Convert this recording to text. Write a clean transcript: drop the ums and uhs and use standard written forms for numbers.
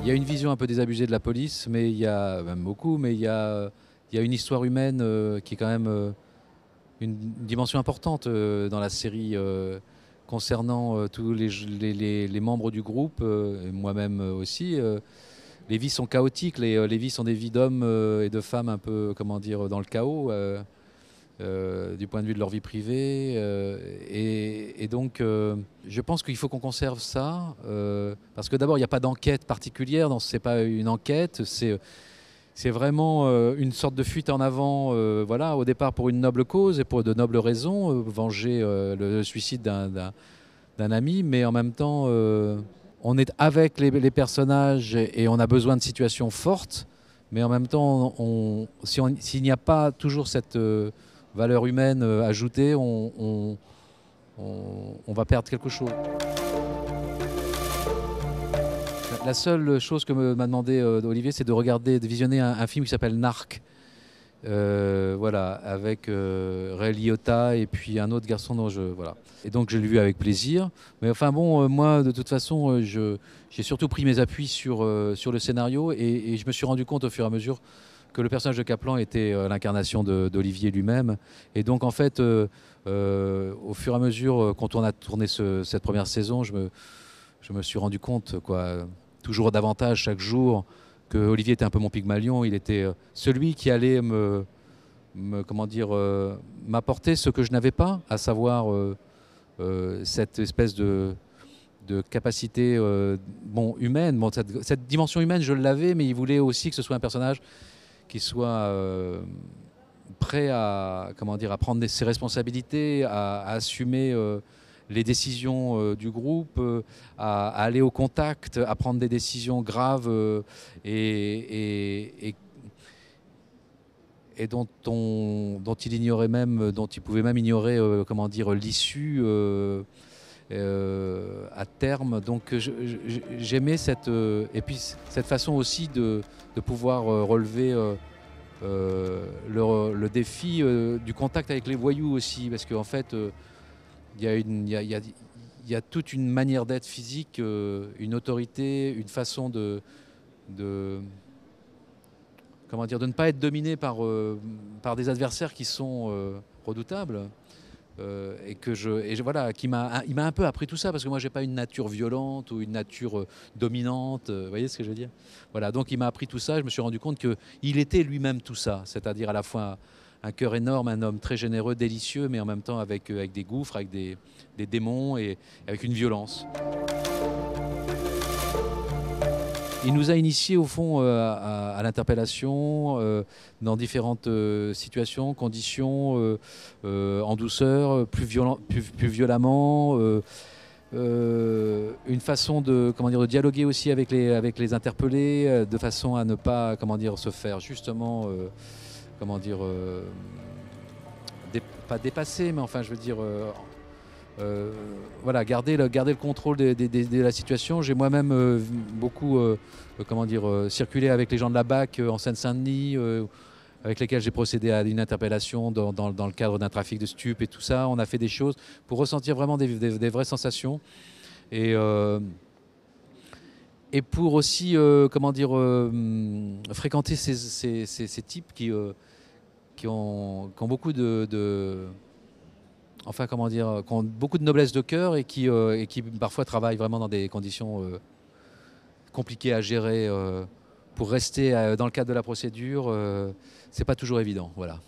Il y a une vision un peu désabusée de la police, mais il y a même beaucoup, mais il y a une histoire humaine qui est quand même une dimension importante dans la série concernant tous les membres du groupe, et moi-même aussi. Les vies sont chaotiques, les vies sont des vies d'hommes et de femmes un peu, comment dire, dans le chaos. Du point de vue de leur vie privée. Et donc, je pense qu'il faut qu'on conserve ça, parce que d'abord, il n'y a pas d'enquête particulière, ce n'est pas une enquête, c'est vraiment une sorte de fuite en avant, voilà, au départ pour une noble cause et pour de nobles raisons, venger le suicide d'un ami, mais en même temps, on est avec les personnages et on a besoin de situations fortes, mais en même temps, s'il n'y a pas toujours cette valeur humaine ajoutée, on va perdre quelque chose. La seule chose que m'a demandé Olivier, c'est de regarder, de visionner un film qui s'appelle Narc. Voilà, avec Ray Liotta et puis un autre garçon dont voilà. Et donc je l'ai vu avec plaisir. Mais enfin bon, moi de toute façon, j'ai surtout pris mes appuis sur le scénario et je me suis rendu compte au fur et à mesure que le personnage de Kaplan était l'incarnation d'Olivier lui-même. Et donc en fait, au fur et à mesure, quand on a tourné cette première saison, je me suis rendu compte, quoi, toujours davantage chaque jour, que Olivier était un peu mon Pygmalion. Il était celui qui allait comment dire, m'apporter ce que je n'avais pas, à savoir cette espèce de capacité bon, humaine. Bon, cette dimension humaine, je l'avais, mais il voulait aussi que ce soit un personnage qui soit prêt à, comment dire, à prendre ses responsabilités, à assumer les décisions du groupe, à aller au contact, à prendre des décisions graves et dont il ignorait même, dont il pouvait même ignorer, comment dire, l'issue à terme. Donc j'aimais et puis cette façon aussi de pouvoir relever le défi du contact avec les voyous aussi, parce qu'en fait, il y a toute une manière d'être physique, une autorité, une façon de, comment dire, de ne pas être dominé par des adversaires qui sont redoutables. Voilà, il m'a un peu appris tout ça, parce que moi j'ai pas une nature violente ou une nature dominante, vous voyez ce que je veux dire. Voilà, donc il m'a appris tout ça. Je me suis rendu compte que il était lui-même tout ça, c'est-à-dire à la fois un cœur énorme, un homme très généreux, délicieux, mais en même temps avec des gouffres, avec des démons et avec une violence. Il nous a initiés au fond à l'interpellation dans différentes situations, conditions, en douceur, plus violemment. Une façon de, comment dire, de dialoguer aussi avec les interpellés, de façon à ne pas, comment dire, se faire justement, comment dire, pas dépasser, mais enfin je veux dire voilà, garder le contrôle de la situation. J'ai moi-même beaucoup comment dire, circulé avec les gens de la BAC en Seine-Saint-Denis, avec lesquels j'ai procédé à une interpellation dans le cadre d'un trafic de stupes et tout ça. On a fait des choses pour ressentir vraiment des vraies sensations. Et, euh, et pour aussi comment dire, fréquenter ces types qui ont beaucoup enfin comment dire, qui ont beaucoup de noblesse de cœur et qui parfois travaillent vraiment dans des conditions compliquées à gérer pour rester dans le cadre de la procédure. C'est pas toujours évident, voilà.